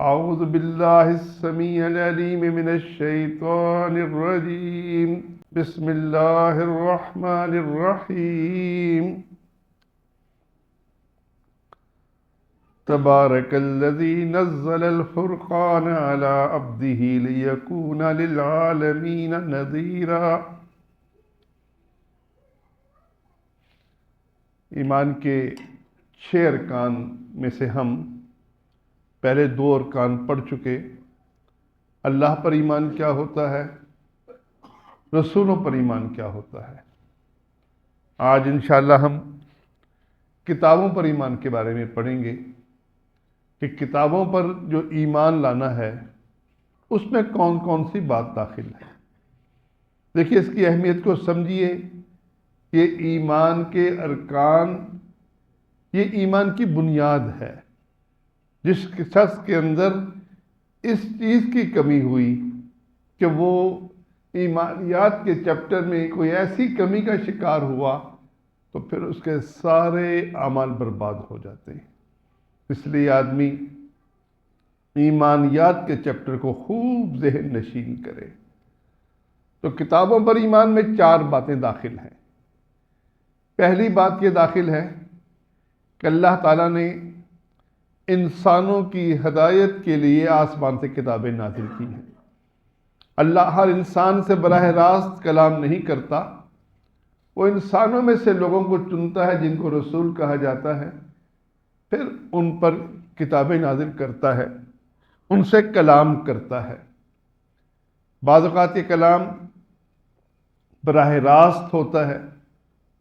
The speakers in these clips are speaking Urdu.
أعوذ بالله السميع العليم من الشيطان الرجيم. بسم الله الرحمن الرحيم. تبارك الذي نزل الفرقان على عبده ليكون للعالمين نذيرا. ایمان کے 6 ارکان میں سے ہم پہلے 2 ارکان پڑھ چکے. اللہ پر ایمان کیا ہوتا ہے، رسولوں پر ایمان کیا ہوتا ہے. آج انشاءاللہ ہم کتابوں پر ایمان کے بارے میں پڑھیں گے کہ کتابوں پر جو ایمان لانا ہے اس میں کون کون سی بات داخل ہے. دیکھیے اس کی اہمیت کو سمجھیے. یہ ایمان کے ارکان، یہ ایمان کی بنیاد ہے. جس شخص کے اندر اس چیز کی کمی ہوئی کہ وہ ایمانیات کے چیپٹر میں کوئی ایسی کمی کا شکار ہوا تو پھر اس کے سارے اعمال برباد ہو جاتے ہیں. اس لیے آدمی ایمانیات کے چیپٹر کو خوب ذہن نشین کرے. تو کتابوں پر ایمان میں 4 باتیں داخل ہیں. پہلی بات یہ داخل ہے کہ اللہ تعالیٰ نے انسانوں کی ہدایت کے لیے آسمان سے کتابیں نازل کی ہیں. اللہ ہر انسان سے براہ راست کلام نہیں کرتا. وہ انسانوں میں سے لوگوں کو چنتا ہے جن کو رسول کہا جاتا ہے، پھر ان پر کتابیں نازل کرتا ہے، ان سے کلام کرتا ہے. بعض اوقات یہ کلام براہ راست ہوتا ہے،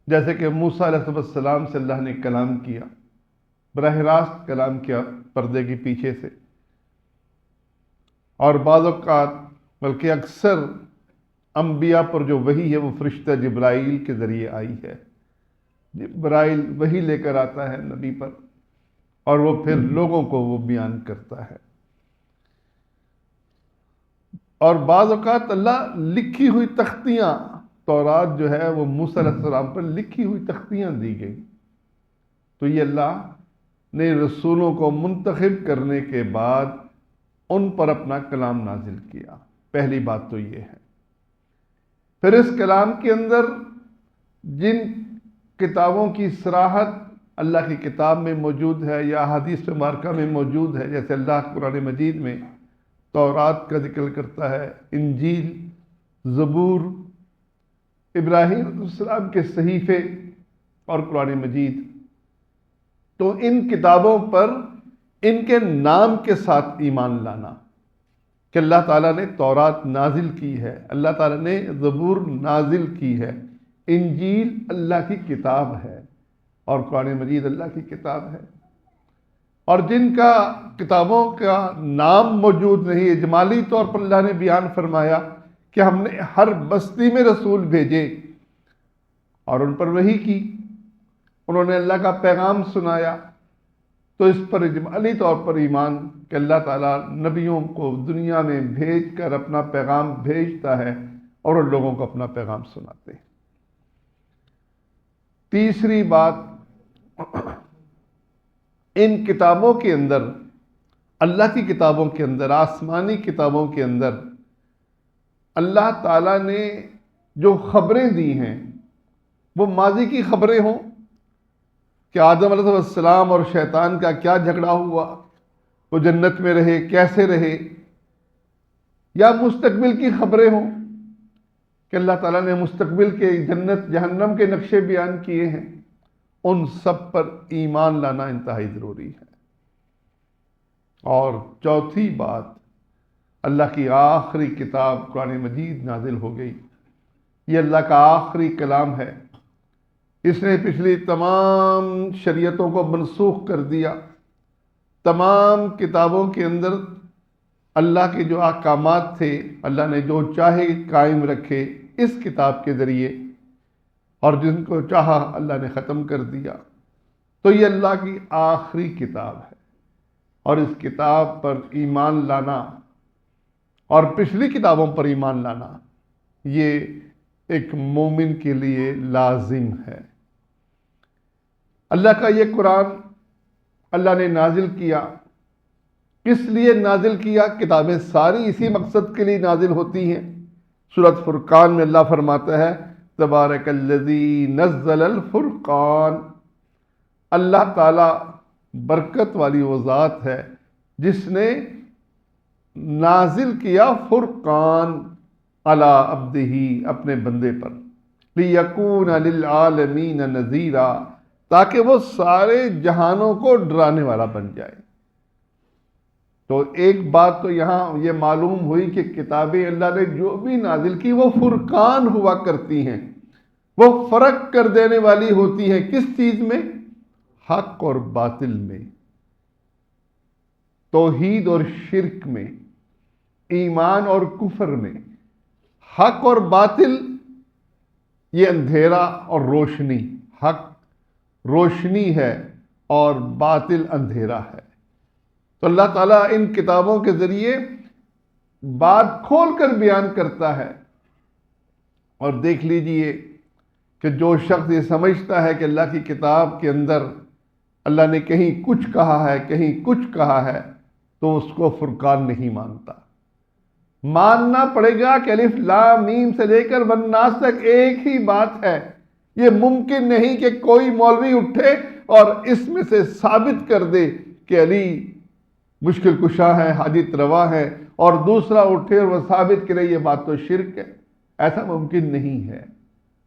جیسے کہ موسیٰ علیہ السلام سے اللہ نے کلام کیا، براہ راست کلام کیا پردے کے پیچھے سے. اور بعض اوقات بلکہ اکثر انبیاء پر جو وحی ہے وہ فرشتہ جبرائیل کے ذریعے آئی ہے. جبرائیل وحی لے کر آتا ہے نبی پر اور وہ پھر لوگوں کو وہ بیان کرتا ہے. اور بعض اوقات اللہ لکھی ہوئی تختیاں، تورات جو ہے وہ موسیٰ علیہ السلام پر لکھی ہوئی تختیاں دی گئی. تو یہ اللہ نے رسولوں کو منتخب کرنے کے بعد ان پر اپنا کلام نازل کیا. پہلی بات تو یہ ہے. پھر اس کلام کے اندر جن کتابوں کی صراحت اللہ کی کتاب میں موجود ہے یا حدیث مبارکہ میں موجود ہے، جیسے اللہ قرآن مجید میں تورات کا ذکر کرتا ہے، انجیل، زبور، ابراہیم علیہ السلام کے صحیفے اور قرآن مجید، تو ان کتابوں پر ان کے نام کے ساتھ ایمان لانا کہ اللہ تعالیٰ نے تورات نازل کی ہے، اللہ تعالیٰ نے زبور نازل کی ہے، انجیل اللہ کی کتاب ہے اور قرآن مجید اللہ کی کتاب ہے. اور جن کا کتابوں کا نام موجود نہیں، اجمالی طور پر اللہ نے بیان فرمایا کہ ہم نے ہر بستی میں رسول بھیجے اور ان پر وحی کی، انہوں نے اللہ کا پیغام سنایا. تو اس پر اجمالی طور پر ایمان کہ اللہ تعالیٰ نبیوں کو دنیا میں بھیج کر اپنا پیغام بھیجتا ہے اور ان لوگوں کو اپنا پیغام سناتے ہیں. تیسری بات، ان کتابوں کے اندر، اللہ کی کتابوں کے اندر، آسمانی کتابوں کے اندر اللہ تعالیٰ نے جو خبریں دی ہیں وہ ماضی کی خبریں ہوں کہ آدم علیہ السلام اور شیطان کا کیا جھگڑا ہوا، وہ جنت میں رہے کیسے رہے، یا مستقبل کی خبریں ہوں کہ اللہ تعالیٰ نے مستقبل کے جنت جہنم کے نقشے بیان کیے ہیں. ان سب پر ایمان لانا انتہائی ضروری ہے. اور چوتھی بات، اللہ کی آخری کتاب قرآن مجید نازل ہو گئی. یہ اللہ کا آخری کلام ہے. اس نے پچھلی تمام شریعتوں کو منسوخ کر دیا. تمام کتابوں کے اندر اللہ کے جو احکامات تھے اللہ نے جو چاہے قائم رکھے اس کتاب کے ذریعے، اور جن کو چاہا اللہ نے ختم کر دیا. تو یہ اللہ کی آخری کتاب ہے اور اس کتاب پر ایمان لانا اور پچھلی کتابوں پر ایمان لانا یہ ایک مومن کے لیے لازم ہے. اللہ کا یہ قرآن اللہ نے نازل کیا کس لیے نازل کیا؟ کتابیں ساری اسی مقصد کے لیے نازل ہوتی ہیں۔ سورۃ فرقان میں اللہ فرماتا ہے تبارک الذی نزل الفرقان، اللہ تعالی برکت والی وہ ذات ہے جس نے نازل کیا فرقان علی عبدہ، اپنے بندے پر، لیکون للعالمین نذیرا، تاکہ وہ سارے جہانوں کو ڈرانے والا بن جائے۔ تو ایک بات تو یہاں یہ معلوم ہوئی کہ کتابیں اللہ نے جو بھی نازل کی وہ فرقان ہوا کرتی ہیں، وہ فرق کر دینے والی ہوتی ہیں۔ کس چیز میں؟ حق اور باطل میں، توحید اور شرک میں، ایمان اور کفر میں۔ حق اور باطل یہ اندھیرا اور روشنی، حق روشنی ہے اور باطل اندھیرا ہے۔ تو اللہ تعالیٰ ان کتابوں کے ذریعے بات کھول کر بیان کرتا ہے۔ اور دیکھ لیجئے کہ جو شخص یہ سمجھتا ہے کہ اللہ کی کتاب کے اندر اللہ نے کہیں کچھ کہا ہے کہیں کچھ کہا ہے، تو اس کو فرقان نہیں مانتا۔ ماننا پڑے گا کہ الف لام میم سے لے کر والناس تک ایک ہی بات ہے۔ یہ ممکن نہیں کہ کوئی مولوی اٹھے اور اس میں سے ثابت کر دے کہ علی مشکل کشا ہے، حاجت روا ہے، اور دوسرا اٹھے اور وہ ثابت کرے یہ بات تو شرک ہے۔ ایسا ممکن نہیں ہے۔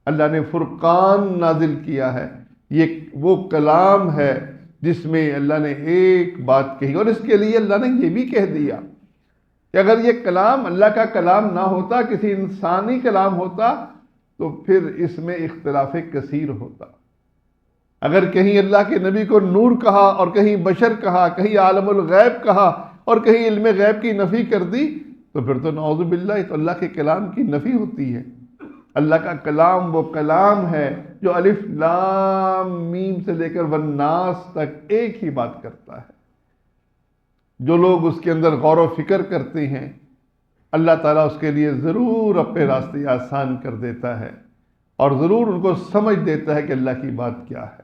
اللہ نے فرقان نازل کیا ہے، یہ وہ کلام ہے جس میں اللہ نے ایک بات کہی، اور اس کے لیے اللہ نے یہ بھی کہہ دیا کہ اگر یہ کلام اللہ کا کلام نہ ہوتا، کسی انسانی کلام ہوتا، تو پھر اس میں اختلاف کثیر ہوتا۔ اگر کہیں اللہ کے نبی کو نور کہا اور کہیں بشر کہا، کہیں عالم الغیب کہا اور کہیں علم غیب کی نفی کر دی، تو پھر تو نعوذ باللہ تو اللہ کے کلام کی نفی ہوتی ہے۔ اللہ کا کلام وہ کلام ہے جو الف لام میم سے لے کر والناس تک ایک ہی بات کرتا ہے۔ جو لوگ اس کے اندر غور و فکر کرتے ہیں، اللہ تعالیٰ اس کے لیے ضرور اپنے راستے آسان کر دیتا ہے، اور ضرور ان کو سمجھ دیتا ہے کہ اللہ کی بات کیا ہے۔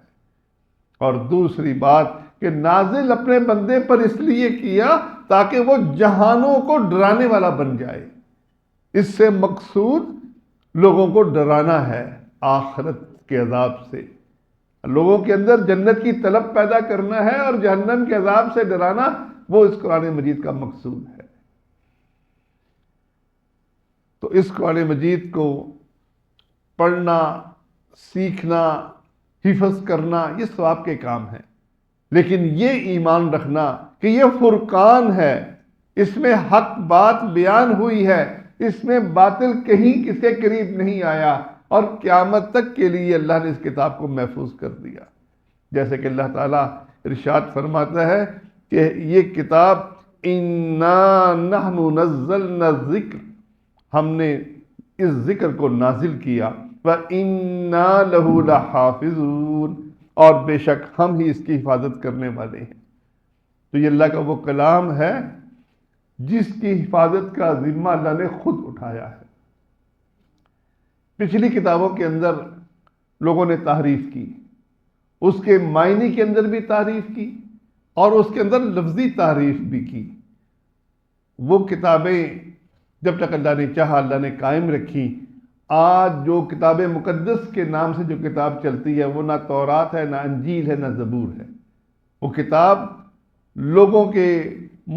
اور دوسری بات کہ نازل اپنے بندے پر اس لیے کیا تاکہ وہ جہانوں کو ڈرانے والا بن جائے۔ اس سے مقصود لوگوں کو ڈرانا ہے آخرت کے عذاب سے، لوگوں کے اندر جنت کی طلب پیدا کرنا ہے اور جہنم کے عذاب سے ڈرانا، وہ اس قرآن مجید کا مقصود ہے۔ تو اس قرآن مجید کو پڑھنا، سیکھنا، حفظ کرنا یہ ثواب کے کام ہیں، لیکن یہ ایمان رکھنا کہ یہ فرقان ہے، اس میں حق بات بیان ہوئی ہے، اس میں باطل کہیں کسی کے قریب نہیں آیا، اور قیامت تک کے لیے اللہ نے اس کتاب کو محفوظ کر دیا۔ جیسے کہ اللہ تعالیٰ ارشاد فرماتا ہے کہ یہ کتاب اِنَّا نَحْنُ نَزَّلْنَا الذِّکْرَ، ہم نے اس ذکر کو نازل کیا، وَإِنَّا لَهُ لَحَافِظُونَ، اور بے شک ہم ہی اس کی حفاظت کرنے والے ہیں۔ تو یہ اللہ کا وہ کلام ہے جس کی حفاظت کا ذمہ اللہ نے خود اٹھایا ہے۔ پچھلی کتابوں کے اندر لوگوں نے تحریف کی، اس کے معنی کے اندر بھی تحریف کی اور اس کے اندر لفظی تحریف بھی کی۔ وہ کتابیں جب تک اللہ نے چاہا اللہ نے قائم رکھی۔ آج جو کتاب مقدس کے نام سے جو کتاب چلتی ہے وہ نہ تورات ہے، نہ انجیل ہے، نہ زبور ہے۔ وہ کتاب لوگوں کے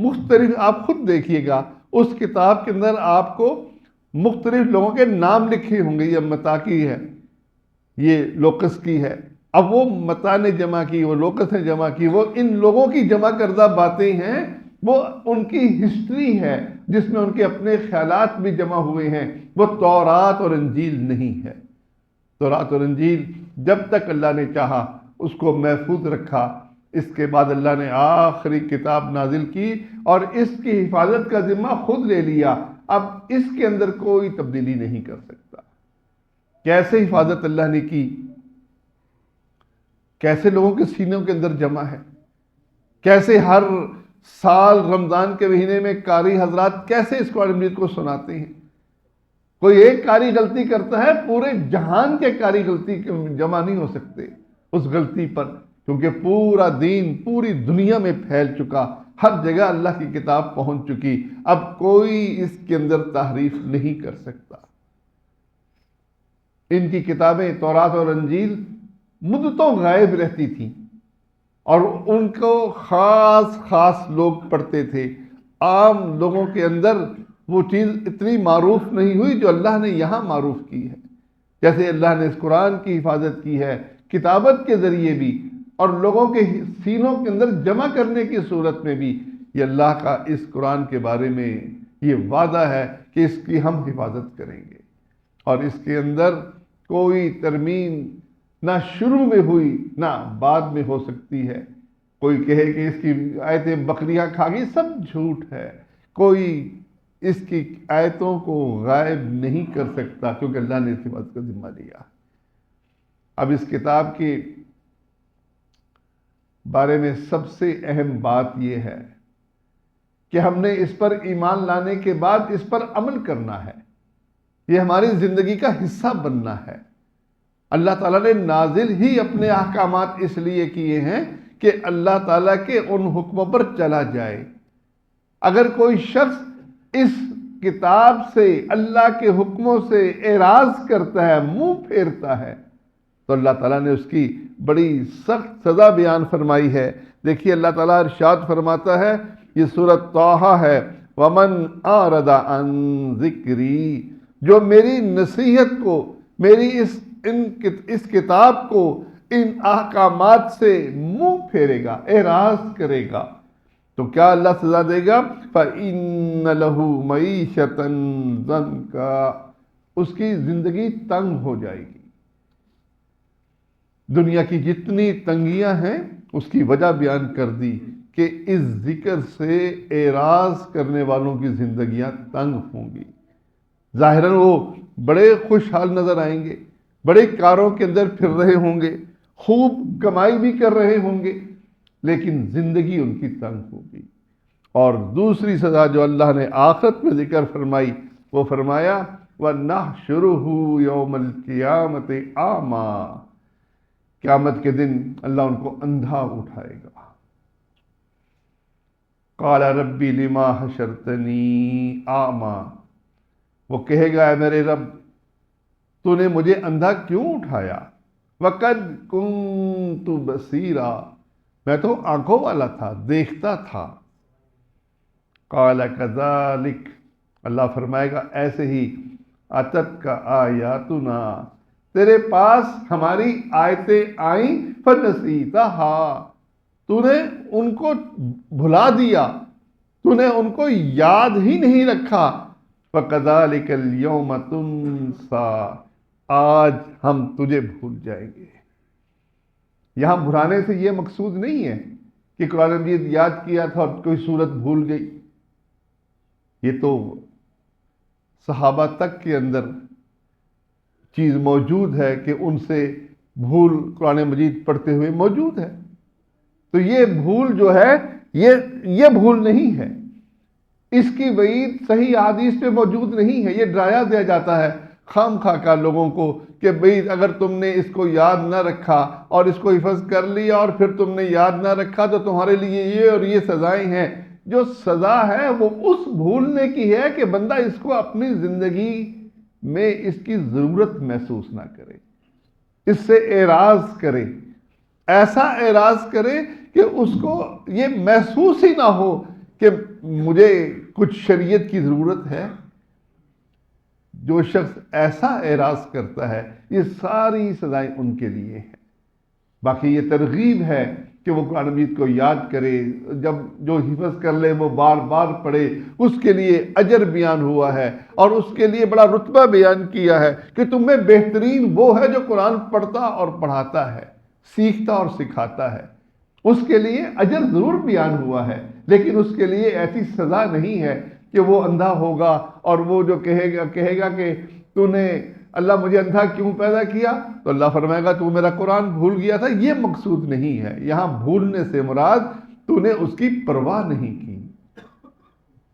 مختلف، آپ خود دیکھیے گا اس کتاب کے اندر آپ کو مختلف لوگوں کے نام لکھے ہوں گے۔ یہ متا کی ہے، یہ لوکس کی ہے۔ اب وہ متا نے جمع کی، وہ لوکس نے جمع کی، وہ ان لوگوں کی جمع کردہ باتیں ہیں، وہ ان کی ہسٹری ہے جس میں ان کے اپنے خیالات بھی جمع ہوئے ہیں۔ وہ تورات اور انجیل نہیں ہے۔ تورات اور انجیل جب تک اللہ نے چاہا اس کو محفوظ رکھا، اس کے بعد اللہ نے آخری کتاب نازل کی اور اس کی حفاظت کا ذمہ خود لے لیا۔ اب اس کے اندر کوئی تبدیلی نہیں کر سکتا۔ کیسے حفاظت اللہ نے کی، کیسے لوگوں کے سینوں کے اندر جمع ہے، کیسے ہر سال رمضان کے مہینے میں قاری حضرات کیسے اس قرآن مجید کو سناتے ہیں۔ کوئی ایک قاری غلطی کرتا ہے، پورے جہان کے قاری غلطی جمع نہیں ہو سکتے اس غلطی پر، کیونکہ پورا دین پوری دنیا میں پھیل چکا ہر جگہ اللہ کی کتاب پہنچ چکی، اب کوئی اس کے اندر تحریف نہیں کر سکتا۔ ان کی کتابیں تورات اور انجیل مدتوں غائب رہتی تھیں اور ان کو خاص خاص لوگ پڑھتے تھے، عام لوگوں کے اندر وہ چیز اتنی معروف نہیں ہوئی جو اللہ نے یہاں معروف کی ہے۔ جیسے اللہ نے اس قرآن کی حفاظت کی ہے کتابت کے ذریعے بھی، اور لوگوں کے سینوں کے اندر جمع کرنے کی صورت میں بھی، یہ اللہ کا اس قرآن کے بارے میں یہ وعدہ ہے کہ اس کی ہم حفاظت کریں گے، اور اس کے اندر کوئی ترمیم نہ شروع میں ہوئی نہ بعد میں ہو سکتی ہے۔ کوئی کہے کہ اس کی آیتیں بکریاں کھا گئی، سب جھوٹ ہے۔ کوئی اس کی آیتوں کو غائب نہیں کر سکتا، کیونکہ اللہ نے اس بات کا ذمہ لیا۔ اب اس کتاب کے بارے میں سب سے اہم بات یہ ہے کہ ہم نے اس پر ایمان لانے کے بعد اس پر عمل کرنا ہے، یہ ہماری زندگی کا حصہ بننا ہے۔ اللہ تعالیٰ نے نازل ہی اپنے احکامات اس لیے کیے ہیں کہ اللہ تعالیٰ کے ان حکموں پر چلا جائے۔ اگر کوئی شخص اس کتاب سے، اللہ کے حکموں سے اعراض کرتا ہے، منہ پھیرتا ہے، تو اللہ تعالیٰ نے اس کی بڑی سخت سزا بیان فرمائی ہے۔ دیکھیے اللہ تعالیٰ ارشاد فرماتا ہے، یہ سورۃ طٰہٰ ہے، وَمَنْ أَعْرَضَ عَنْ ذِكْرِي، جو میری نصیحت کو، میری اس کتاب کو، ان احکامات سے منہ پھیرے گا، اعراض کرے گا، تو کیا اللہ سزا دے گا؟ فَإِنَّ لَهُ مَعِيشَةً ضَنْكًا، اس کی زندگی تنگ ہو جائے گی۔ دنیا کی جتنی تنگیاں ہیں اس کی وجہ بیان کر دی کہ اس ذکر سے اعراض کرنے والوں کی زندگیاں تنگ ہوں گی۔ ظاہراً وہ بڑے خوشحال نظر آئیں گے، بڑے کاروں کے اندر پھر رہے ہوں گے، خوب کمائی بھی کر رہے ہوں گے، لیکن زندگی ان کی تنگ ہوگی۔ اور دوسری سزا جو اللہ نے آخرت میں ذکر فرمائی، وہ فرمایا وَنَحْشُرُهُ يَوْمَ الْقِيَامَةِ أَعْمَىٰ، قیامت کے دن اللہ ان کو اندھا اٹھائے گا۔ قَالَ رَبِّ لِمَا حَشَرْتَنِي أَعْمَىٰ، وہ کہے گا اے میرے رب تو نے مجھے اندھا کیوں اٹھایا؟ وَقَدْ كُنْتُ بَصِيرًا، میں تو آنکھوں والا تھا، دیکھتا تھا۔ قَالَ كَذَلِكَ، اللہ فرمائے گا ایسے ہی، أَتَتْكَ آيَاتُنَا، تیرے پاس ہماری آیتیں آئیں، فَنَسِيتَهَا، تو نے ان کو بھلا دیا، تو نے ان کو یاد ہی نہیں رکھا۔ وَكَذَلِكَ الْيَوْمَ تُنْسَىٰ، آج ہم تجھے بھول جائیں گے۔ یہاں بھلانے سے یہ مقصود نہیں ہے کہ قرآن مجید یاد کیا تھا اور کوئی صورت بھول گئی، یہ تو صحابہ تک کے اندر چیز موجود ہے کہ ان سے بھول قرآن مجید پڑھتے ہوئے موجود ہے، تو یہ بھول جو ہے یہ بھول نہیں ہے، اس کی وعید صحیح حدیث پہ موجود نہیں ہے، یہ ڈرایا دیا جاتا ہے خام خواہ لوگوں کو کہ بھئی اگر تم نے اس کو یاد نہ رکھا اور اس کو حفظ کر لیا اور پھر تم نے یاد نہ رکھا تو تمہارے لیے یہ اور یہ سزائیں ہیں۔ جو سزا ہے وہ اس بھولنے کی ہے کہ بندہ اس کو اپنی زندگی میں اس کی ضرورت محسوس نہ کرے، اس سے اعراض کرے، ایسا اعراض کرے کہ اس کو یہ محسوس ہی نہ ہو کہ مجھے کچھ شریعت کی ضرورت ہے۔ جو شخص ایسا اعراض کرتا ہے یہ ساری سزائیں ان کے لیے ہیں۔ باقی یہ ترغیب ہے کہ وہ قرآن مجید کو یاد کرے، جب جو حفظ کر لے وہ بار بار پڑھے، اس کے لیے اجر بیان ہوا ہے اور اس کے لیے بڑا رتبہ بیان کیا ہے کہ تم میں بہترین وہ ہے جو قرآن پڑھتا اور پڑھاتا ہے، سیکھتا اور سکھاتا ہے۔ اس کے لیے اجر ضرور بیان ہوا ہے، لیکن اس کے لیے ایسی سزا نہیں ہے کہ وہ اندھا ہوگا اور وہ جو کہے گا کہ تو نے اللہ مجھے اندھا کیوں پیدا کیا، تو اللہ فرمائے گا تو میرا قرآن بھول گیا تھا۔ یہ مقصود نہیں ہے، یہاں بھولنے سے مراد تو نے اس کی پرواہ نہیں کی۔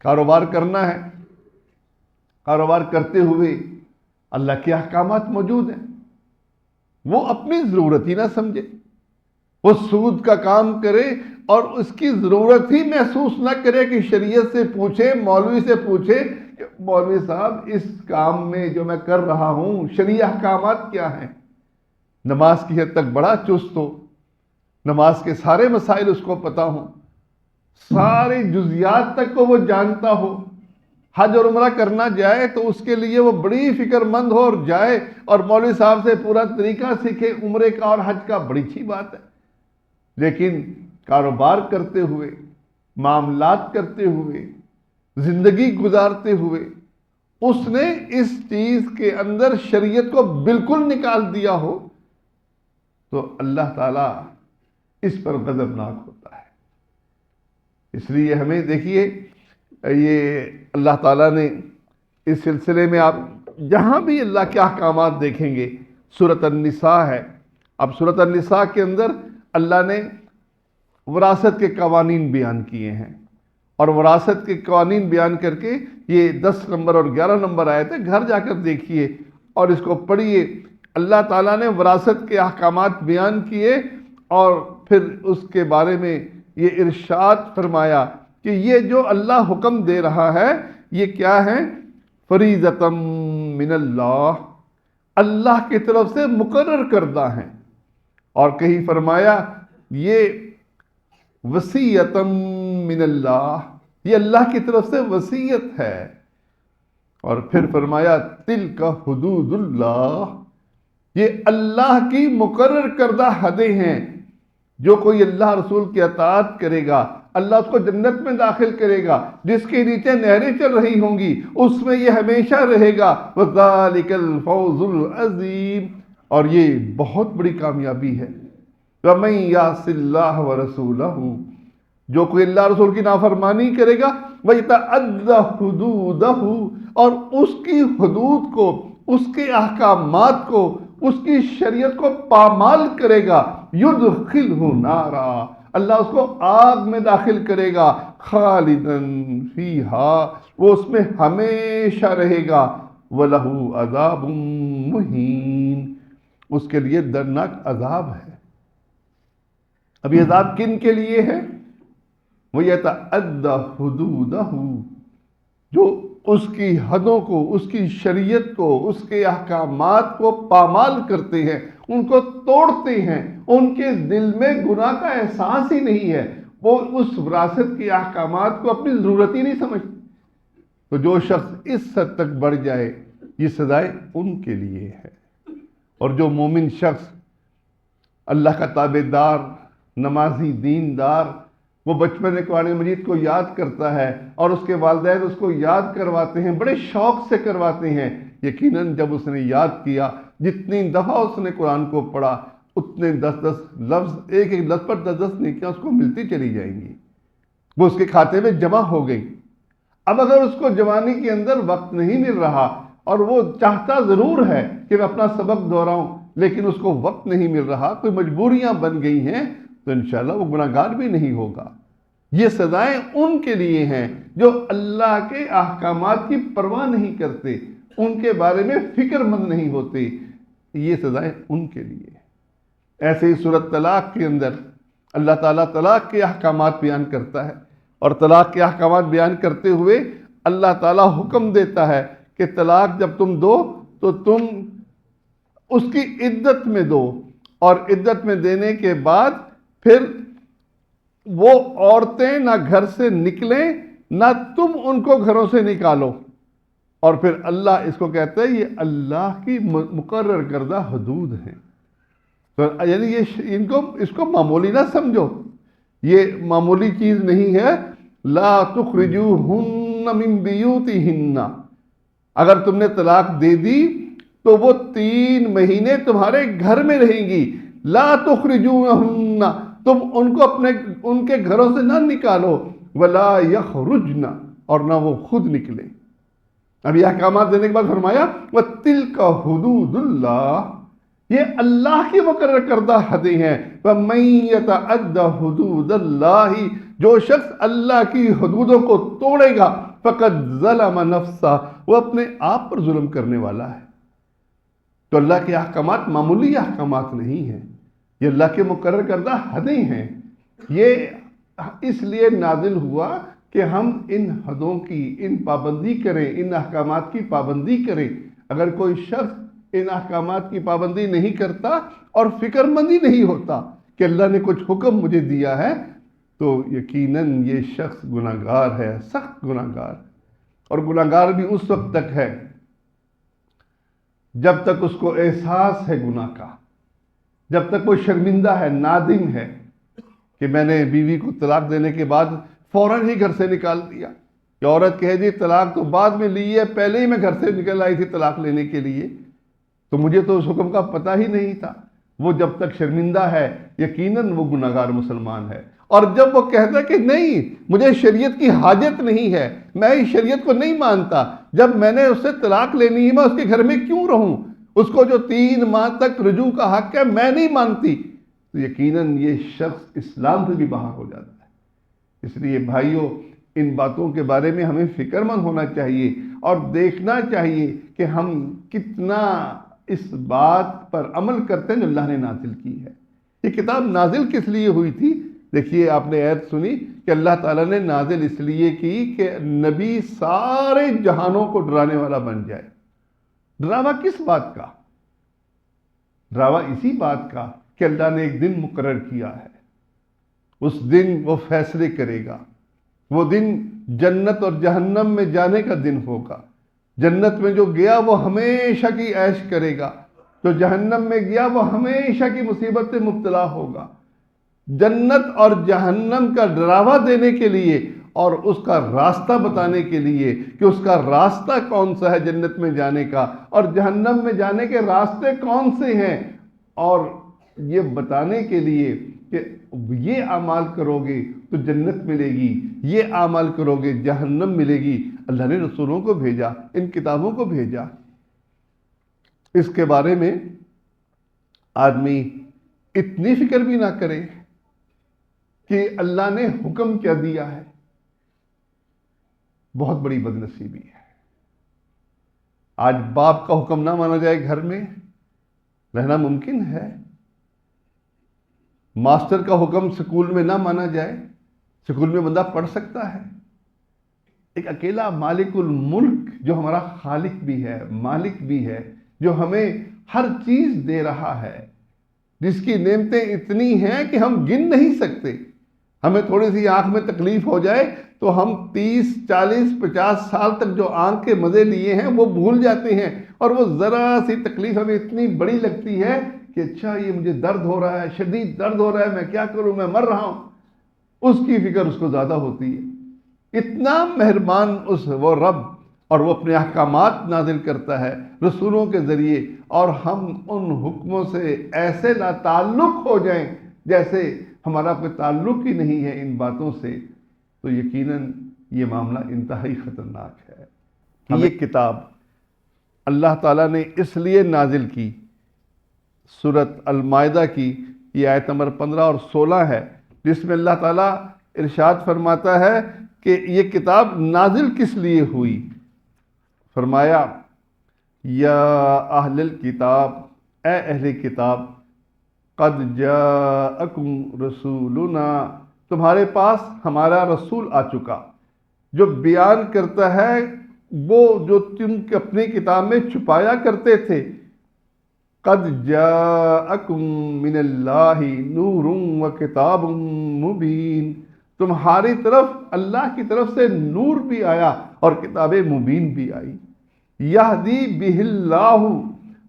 کاروبار کرنا ہے، کاروبار کرتے ہوئے اللہ کے احکامات موجود ہیں، وہ اپنی ضرورت ہی نہ سمجھے، وہ سود کا کام کرے اور اس کی ضرورت ہی محسوس نہ کرے کہ شریعت سے پوچھے، مولوی سے پوچھے کہ مولوی صاحب اس کام میں جو میں کر رہا ہوں شرعی احکامات کیا ہیں۔ نماز کی حد تک بڑا چست ہو، نماز کے سارے مسائل اس کو پتہ ہوں، سارے جزیات تک کو وہ جانتا ہو، حج اور عمرہ کرنا جائے تو اس کے لیے وہ بڑی فکر مند ہو اور جائے، اور مولوی صاحب سے پورا طریقہ سیکھے عمرے کا اور حج کا، بڑی اچھی بات ہے۔ لیکن کاروبار کرتے ہوئے، معاملات کرتے ہوئے، زندگی گزارتے ہوئے اس نے اس چیز کے اندر شریعت کو بالکل نکال دیا ہو تو اللہ تعالیٰ اس پر غضبناک ہوتا ہے۔ اس لیے ہمیں دیکھیے، یہ اللہ تعالیٰ نے اس سلسلے میں آپ جہاں بھی اللہ کے احکامات دیکھیں گے، سورۃ النساء ہے، اب سورۃ النساء کے اندر اللہ نے وراثت کے قوانین بیان کیے ہیں، اور وراثت کے قوانین بیان کر کے یہ 10 نمبر اور 11 نمبر آئے تھے، گھر جا کر دیکھیے اور اس کو پڑھیے۔ اللہ تعالیٰ نے وراثت کے احکامات بیان کیے اور پھر اس کے بارے میں یہ ارشاد فرمایا کہ یہ جو اللہ حکم دے رہا ہے یہ کیا ہے؟ فریضۃ من اللہ، اللہ کی طرف سے مقرر کردہ ہیں، اور کہیں فرمایا یہ وصیۃ من اللہ، یہ اللہ کی طرف سے وصیت ہے، اور پھر فرمایا تلک حدود اللہ، یہ اللہ کی مقرر کردہ حدیں ہیں۔ جو کوئی اللہ رسول کی اطاعت کرے گا اللہ اس کو جنت میں داخل کرے گا، جس کے نیچے نہریں چل رہی ہوں گی، اس میں یہ ہمیشہ رہے گا، وَذَلِكَ الْفَوْزُ الْعَظِيمُ، اور یہ بہت بڑی کامیابی ہے۔ وَمَن يَعْصِ اللَّهَ وَرَسُولَهُ، جو کوئی اللہ رسول کی نافرمانی کرے گا، وَيَتَعَدَّ حُدُودَهُ، اور اس کی حدود کو، اس کے احکامات کو، اس کی شریعت کو پامال کرے گا، یدخلہ نارا، اللہ اس کو آگ میں داخل کرے گا، خالدن فیہا، وہ اس میں ہمیشہ رہے گا، وَلَهُ عَذَابٌ مُہِین، اس کے لیے دردناک عذاب ہے۔ اب یہ عذاب کن کے لیے ہے؟ وَيَتَعَدَّ حُدُودَهُ، جو اس کی حدوں کو، اس کی شریعت کو، اس کے احکامات کو پامال کرتے ہیں، ان کو توڑتے ہیں، ان کے دل میں گناہ کا احساس ہی نہیں ہے، وہ اس وراثت کے احکامات کو اپنی ضرورت ہی نہیں سمجھتے۔ تو جو شخص اس حد تک بڑھ جائے یہ سزائیں ان کے لیے ہے، اور جو مومن شخص اللہ کا تابعدار، نمازی، دیندار، وہ بچپن میں قرآن مجید کو یاد کرتا ہے اور اس کے والدین اس کو یاد کرواتے ہیں، بڑے شوق سے کرواتے ہیں، یقیناً جب اس نے یاد کیا، جتنی دفعہ اس نے قرآن کو پڑھا اتنے 10 لفظ، ایک لفظ پر 10 نیکیاں اس کو ملتی چلی جائیں گی، وہ اس کے کھاتے میں جمع ہو گئی۔ اب اگر اس کو جوانی کے اندر وقت نہیں مل رہا اور وہ چاہتا ضرور ہے کہ میں اپنا سبق دہراؤں، لیکن اس کو وقت نہیں مل رہا، کوئی مجبوریاں بن گئی ہیں، تو انشاءاللہ وہ گناہگار بھی نہیں ہوگا۔ یہ سزائیں ان کے لیے ہیں جو اللہ کے احکامات کی پرواہ نہیں کرتے، ان کے بارے میں فکر مند نہیں ہوتے، یہ سزائیں ان کے لیے۔ ایسے ہی سورۃ طلاق کے اندر اللہ تعالیٰ طلاق کے احکامات بیان کرتا ہے، اور طلاق کے احکامات بیان کرتے ہوئے اللہ تعالیٰ حکم دیتا ہے کہ طلاق جب تم دو تو تم اس کی عدت میں دو، اور عدت میں دینے کے بعد پھر وہ عورتیں نہ گھر سے نکلیں نہ تم ان کو گھروں سے نکالو، اور پھر اللہ اس کو کہتا ہے یہ اللہ کی مقرر کردہ حدود ہیں۔ تو یعنی اس کو معمولی نہ سمجھو، یہ معمولی چیز نہیں ہے۔ لا تخرجوہن من بیوتہن، اگر تم نے طلاق دے دی تو وہ 3 مہینے تمہارے گھر میں رہیں گی۔ لا تخرجوہن، تم ان کو ان کے گھروں سے نہ نکالو، ولا یخرجن، اور نہ وہ خود نکلے۔ اب یہ احکامات دینے کے بعد فرمایا وَتِلْكَ حُدُودُ اللَّهِ، یہ اللہ کی مقرر کردہ حدیں ہیں۔ وَمَن يَتَعَدَّ حُدُودَ اللَّهِ، جو شخص اللہ کی حدودوں کو توڑے گا فَقَدْ ظَلَمَ نَفْسَهُ، وہ اپنے آپ پر ظلم کرنے والا ہے۔ تو اللہ کے احکامات معمولی احکامات نہیں ہیں، یہ اللہ کے مقرر کردہ حدیں ہیں۔ یہ اس لیے نازل ہوا کہ ہم ان حدوں کی ان پابندی کریں، ان احکامات کی پابندی کریں۔ اگر کوئی شخص ان احکامات کی پابندی نہیں کرتا اور فکر مندی نہیں ہوتا کہ اللہ نے کچھ حکم مجھے دیا ہے، تو یقیناً یہ شخص گناہگار ہے، سخت گناہگار۔ اور گناہگار بھی اس وقت تک ہے جب تک اس کو احساس ہے گناہ کا، جب تک وہ شرمندہ ہے، نادم ہے کہ میں نے بیوی کو طلاق دینے کے بعد فوراً ہی گھر سے نکال دیا، کہ عورت کہے جی طلاق تو بعد میں لی ہے، پہلے ہی میں گھر سے نکل آئی تھی طلاق لینے کے لیے، تو مجھے تو اس حکم کا پتہ ہی نہیں تھا۔ وہ جب تک شرمندہ ہے یقیناً وہ گناہگار مسلمان ہے۔ اور جب وہ کہتا ہے کہ نہیں مجھے شریعت کی حاجت نہیں ہے، میں اس شریعت کو نہیں مانتا، جب میں نے اس سے طلاق لینی ہے میں اس کے گھر میں کیوں رہوں، اس کو جو 3 ماہ تک رجوع کا حق ہے میں نہیں مانتی، تو یقیناً یہ شخص اسلام سے بھی باہر ہو جاتا ہے۔ اس لیے بھائیوں، ان باتوں کے بارے میں ہمیں فکر مند ہونا چاہیے اور دیکھنا چاہیے کہ ہم کتنا اس بات پر عمل کرتے ہیں جو اللہ نے نازل کی ہے۔ یہ کتاب نازل کس لیے ہوئی تھی؟ دیکھیے آپ نے آیت سنی کہ اللہ تعالیٰ نے نازل اس لیے کی کہ نبی سارے جہانوں کو ڈرانے والا بن جائے۔ ڈراوا کس بات کا؟ ڈراوا اسی بات کا کہ اللہ نے ایک دن مقرر کیا ہے، اس دن وہ فیصلے کرے گا، وہ دن جنت اور جہنم میں جانے کا دن ہوگا۔ جنت میں جو گیا وہ ہمیشہ کی عیش کرے گا، جو جہنم میں گیا وہ ہمیشہ کی مصیبت سے مبتلا ہوگا۔ جنت اور جہنم کا ڈراوا دینے کے لیے اور اس کا راستہ بتانے کے لیے کہ اس کا راستہ کون سا ہے جنت میں جانے کا اور جہنم میں جانے کے راستے کون سے ہیں، اور یہ بتانے کے لیے کہ یہ اعمال کرو گے تو جنت ملے گی، یہ اعمال کرو گے جہنم ملے گی۔ اللہ نے رسولوں کو بھیجا، ان کتابوں کو بھیجا۔ اس کے بارے میں آدمی اتنی فکر بھی نہ کرے کہ اللہ نے حکم کیا دیا ہے، بہت بڑی بدنصیبی ہے۔ آج باپ کا حکم نہ مانا جائے، گھر میں رہنا ممکن ہے۔ ماسٹر کا حکم سکول میں نہ مانا جائے، سکول میں بندہ پڑھ سکتا ہے۔ ایک اکیلا مالک الملک جو ہمارا خالق بھی ہے، مالک بھی ہے، جو ہمیں ہر چیز دے رہا ہے، جس کی نعمتیں اتنی ہیں کہ ہم گن نہیں سکتے۔ ہمیں تھوڑی سی آنکھ میں تکلیف ہو جائے تو ہم 30 40 50 سال تک جو آنکھ کے مزے لیے ہیں وہ بھول جاتے ہیں، اور وہ ذرا سی تکلیف ہمیں اتنی بڑی لگتی ہے کہ اچھا یہ مجھے درد ہو رہا ہے، شدید درد ہو رہا ہے، میں کیا کروں، میں مر رہا ہوں۔ اس کی فکر اس کو زیادہ ہوتی ہے۔ اتنا مہربان وہ رب، اور وہ اپنے احکامات نازل کرتا ہے رسولوں کے ذریعے، اور ہم ان حکموں سے ایسے لا تعلق ہو جائیں جیسے ہمارا کوئی تعلق ہی نہیں ہے ان باتوں سے، تو یقیناً یہ معاملہ انتہائی خطرناک ہے۔ یہ کتاب اللہ تعالیٰ نے اس لیے نازل کی، سورۃ المائدہ کی یہ آیت نمبر 15 اور 16 ہے، جس میں اللہ تعالیٰ ارشاد فرماتا ہے کہ یہ کتاب نازل کس لیے ہوئی۔ فرمایا یا اہل الکتاب، اے اہل کتاب، قد جاءکم رسولنا، تمہارے پاس ہمارا رسول آ چکا جو بیان کرتا ہے وہ جو تم اپنی کتاب میں چھپایا کرتے تھے۔ قد جاءکم من اللہ نور و کتاب مبین، تمہاری طرف اللہ کی طرف سے نور بھی آیا اور کتاب مبین بھی آئی۔ یہدی بہ اللہ،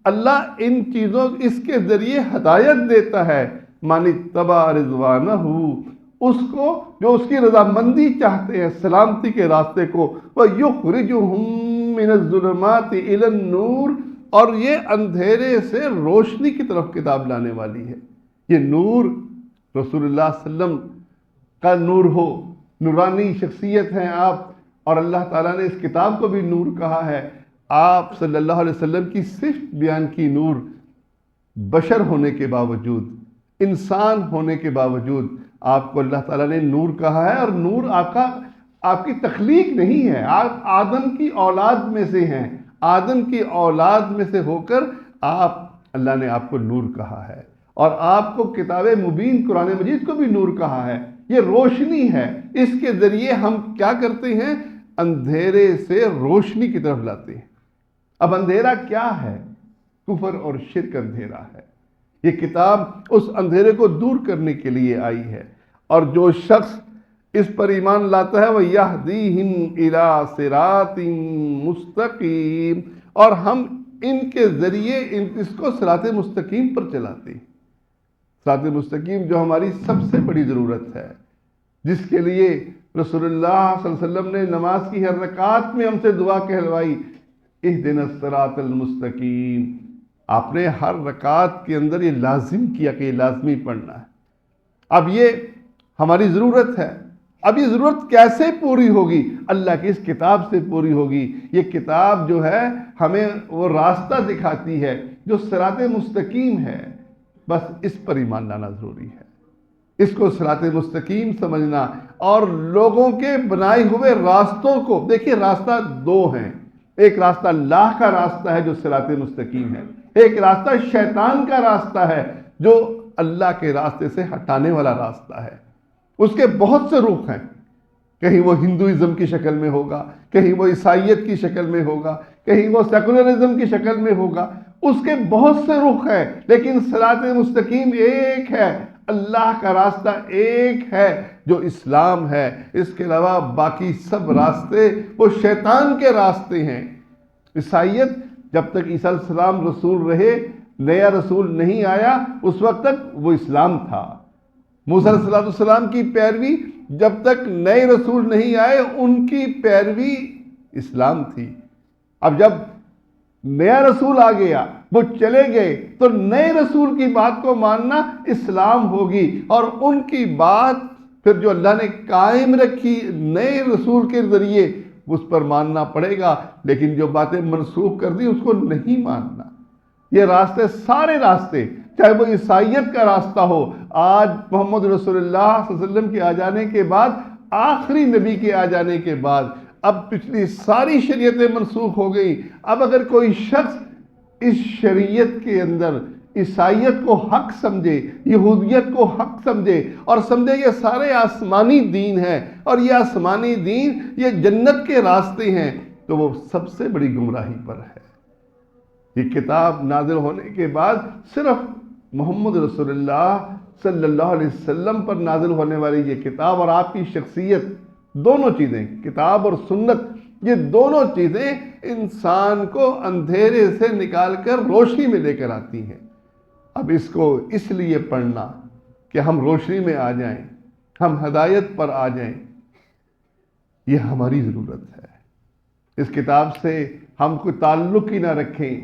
اللہ ان چیزوں اس کے ذریعے ہدایت دیتا ہے، من اتبع رضوانہ، اس کو جو اس کی رضامندی چاہتے ہیں، سلامتی کے راستے کو، وَيُخْرِجُهُم مِّنَ الظُّلُمَاتِ إِلَى النُّورِ، اور یہ اندھیرے سے روشنی کی طرف کتاب لانے والی ہے۔ یہ نور رسول اللہ صلی اللہ علیہ وسلم کا نور ہو، نورانی شخصیت ہیں آپ، اور اللہ تعالیٰ نے اس کتاب کو بھی نور کہا ہے۔ آپ صلی اللہ علیہ وسلم کی صفت بیان کی نور، بشر ہونے کے باوجود، انسان ہونے کے باوجود آپ کو اللہ تعالیٰ نے نور کہا ہے، اور نور آپ کی تخلیق نہیں ہے، آپ آدم کی اولاد میں سے ہیں، آدم کی اولاد میں سے ہو کر اللہ نے آپ کو نور کہا ہے، اور آپ کو کتاب مبین قرآن مجید کو بھی نور کہا ہے۔ یہ روشنی ہے، اس کے ذریعے ہم کیا کرتے ہیں؟ اندھیرے سے روشنی کی طرف لاتے ہیں۔ اب اندھیرا کیا ہے؟ کفر اور شرک اندھیرا ہے۔ یہ کتاب اس اندھیرے کو دور کرنے کے لیے آئی ہے، اور جو شخص اس پر ایمان لاتا ہے وہ یہدیہم الی صراط مستقیم، اور ہم ان کے ذریعے اس کو صراط مستقیم پر چلاتے ہیں۔ صراط مستقیم جو ہماری سب سے بڑی ضرورت ہے، جس کے لیے رسول اللہ صلی اللہ علیہ وسلم نے نماز کی ہر رکعت میں ہم سے دعا کہلوائی، اہدنا الصراط المستقیم۔ آپ نے ہر رکعت کے اندر یہ لازم کیا کہ یہ لازمی پڑھنا ہے۔ اب یہ ہماری ضرورت ہے۔ اب یہ ضرورت کیسے پوری ہوگی؟ اللہ کی اس کتاب سے پوری ہوگی۔ یہ کتاب جو ہے ہمیں وہ راستہ دکھاتی ہے جو صراط مستقیم ہے، بس اس پر ایمان لانا ضروری ہے۔ اس کو صراط مستقیم سمجھنا، اور لوگوں کے بنائے ہوئے راستوں کو دیکھیے، راستہ دو ہیں۔ ایک راستہ اللہ کا راستہ ہے جو صراط مستقیم ہے، ایک راستہ شیطان کا راستہ ہے جو اللہ کے راستے سے ہٹانے والا راستہ ہے۔ اس کے بہت سے رخ ہیں، کہیں وہ ہندوازم کی شکل میں ہوگا، کہیں وہ عیسائیت کی شکل میں ہوگا، کہیں وہ سیکولرزم کی شکل میں ہوگا، اس کے بہت سے رخ ہیں، لیکن صراط مستقیم ایک ہے، اللہ کا راستہ ایک ہے جو اسلام ہے۔ اس کے علاوہ باقی سب راستے وہ شیطان کے راستے ہیں۔ عیسائیت جب تک عیسیٰ علیہ السلام رسول رہے، نیا رسول نہیں آیا، اس وقت تک وہ اسلام تھا۔ موسیٰ علیہ السلام کی پیروی جب تک نئے رسول نہیں آئے، ان کی پیروی اسلام تھی۔ اب جب نیا رسول آ گیا، وہ چلے گئے، تو نئے رسول کی بات کو ماننا اسلام ہوگی، اور ان کی بات پھر جو اللہ نے قائم رکھی نئے رسول کے ذریعے، اس پر ماننا پڑے گا، لیکن جو باتیں منسوخ کر دی اس کو نہیں ماننا۔ یہ راستے، سارے راستے، چاہے وہ عیسائیت کا راستہ ہو، آج محمد رسول اللہ صلی اللہ علیہ وسلم کے آ جانے کے بعد، آخری نبی کے آ جانے کے بعد، اب پچھلی ساری شریعتیں منسوخ ہو گئی۔ اب اگر کوئی شخص اس شریعت کے اندر عیسائیت کو حق سمجھے، یہودیت کو حق سمجھے، اور سمجھے یہ سارے آسمانی دین ہیں، اور یہ آسمانی دین یہ جنت کے راستے ہیں، تو وہ سب سے بڑی گمراہی پر ہے۔ یہ کتاب نازل ہونے کے بعد صرف محمد رسول اللہ صلی اللہ علیہ وسلم پر نازل ہونے والی یہ کتاب اور آپ کی شخصیت، دونوں چیزیں، کتاب اور سنت، یہ دونوں چیزیں انسان کو اندھیرے سے نکال کر روشنی میں لے کر آتی ہیں۔ اب اس کو اس لیے پڑھنا کہ ہم روشنی میں آ جائیں، ہم ہدایت پر آ جائیں، یہ ہماری ضرورت ہے۔ اس کتاب سے ہم کوئی تعلق ہی نہ رکھیں،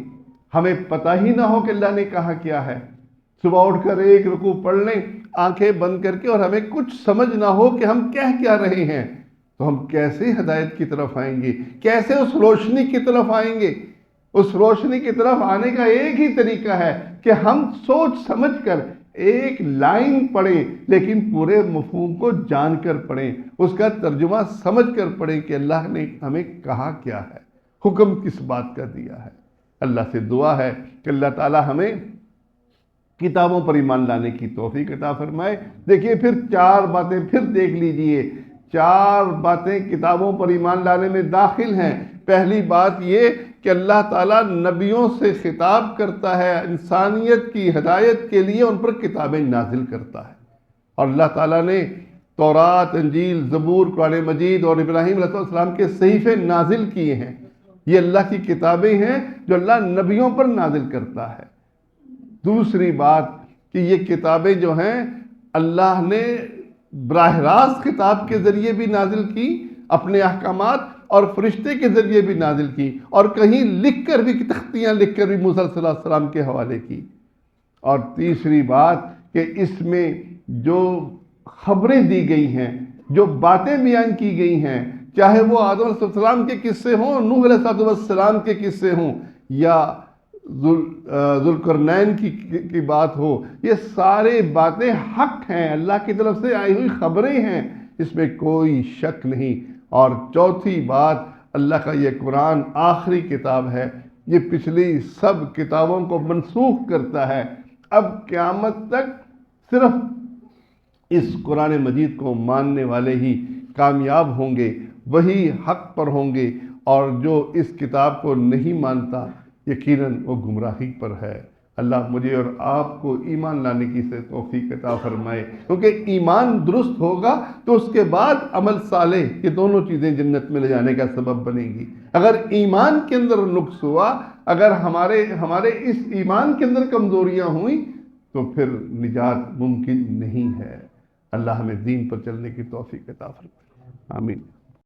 ہمیں پتہ ہی نہ ہو کہ اللہ نے کہا کیا ہے، صبح اٹھ کر ایک رکوع پڑھ لیں آنکھیں بند کر کے، اور ہمیں کچھ سمجھ نہ ہو کہ ہم کہہ کیا رہے ہیں، تو ہم کیسے ہدایت کی طرف آئیں گے؟ کیسے اس روشنی کی طرف آئیں گے؟ اس روشنی کی طرف آنے کا ایک ہی طریقہ ہے کہ ہم سوچ سمجھ کر ایک لائن پڑھیں، لیکن پورے مفہوم کو جان کر پڑھیں، اس کا ترجمہ سمجھ کر پڑھیں کہ اللہ نے ہمیں کہا کیا ہے، حکم کس بات کا دیا ہے۔ اللہ سے دعا ہے کہ اللہ تعالی ہمیں کتابوں پر ایمان لانے کی توفیق عطا فرمائے۔ دیکھیے پھر 4 باتیں پھر دیکھ لیجئے، 4 باتیں کتابوں پر ایمان لانے میں داخل ہیں۔ پہلی بات یہ کہ اللہ تعالیٰ نبیوں سے خطاب کرتا ہے، انسانیت کی ہدایت کے لیے ان پر کتابیں نازل کرتا ہے، اور اللہ تعالیٰ نے تورات، انجیل، زبور، قرآن مجید اور ابراہیم علیہ السلام کے صحیفے نازل کیے ہیں۔ یہ اللہ کی کتابیں ہیں جو اللہ نبیوں پر نازل کرتا ہے۔ دوسری بات کہ یہ کتابیں جو ہیں اللہ نے براہ راست کتاب کے ذریعے بھی نازل کی، اپنے احکامات، اور فرشتے کے ذریعے بھی نازل کی، اور کہیں لکھ کر بھی، تختیاں لکھ کر بھی موسیٰ صلی اللہ علیہ وسلم کے حوالے کی۔ اور تیسری بات کہ اس میں جو خبریں دی گئی ہیں، جو باتیں بیان کی گئی ہیں، چاہے وہ آدم علیہ السلام کے قصے ہوں، نوح علیہ السلام کے قصے ہوں، یا ذوالقرنین کی بات ہو، یہ سارے باتیں حق ہیں، اللہ کی طرف سے آئی ہوئی خبریں ہیں، اس میں کوئی شک نہیں۔ اور چوتھی بات، اللہ کا یہ قرآن آخری کتاب ہے، یہ پچھلی سب کتابوں کو منسوخ کرتا ہے۔ اب قیامت تک صرف اس قرآن مجید کو ماننے والے ہی کامیاب ہوں گے، وہی حق پر ہوں گے، اور جو اس کتاب کو نہیں مانتا یقیناً وہ گمراہی پر ہے۔ اللہ مجھے اور آپ کو ایمان لانے کی سے توفیق عطا فرمائے، کیونکہ ایمان درست ہوگا تو اس کے بعد عمل صالح، یہ دونوں چیزیں جنت میں لے جانے کا سبب بنیں گی۔ اگر ایمان کے اندر نقص ہوا، اگر ہمارے اس ایمان کے اندر کمزوریاں ہوئیں، تو پھر نجات ممکن نہیں ہے۔ اللہ ہمیں دین پر چلنے کی توفیق عطا فرمائے، آمین۔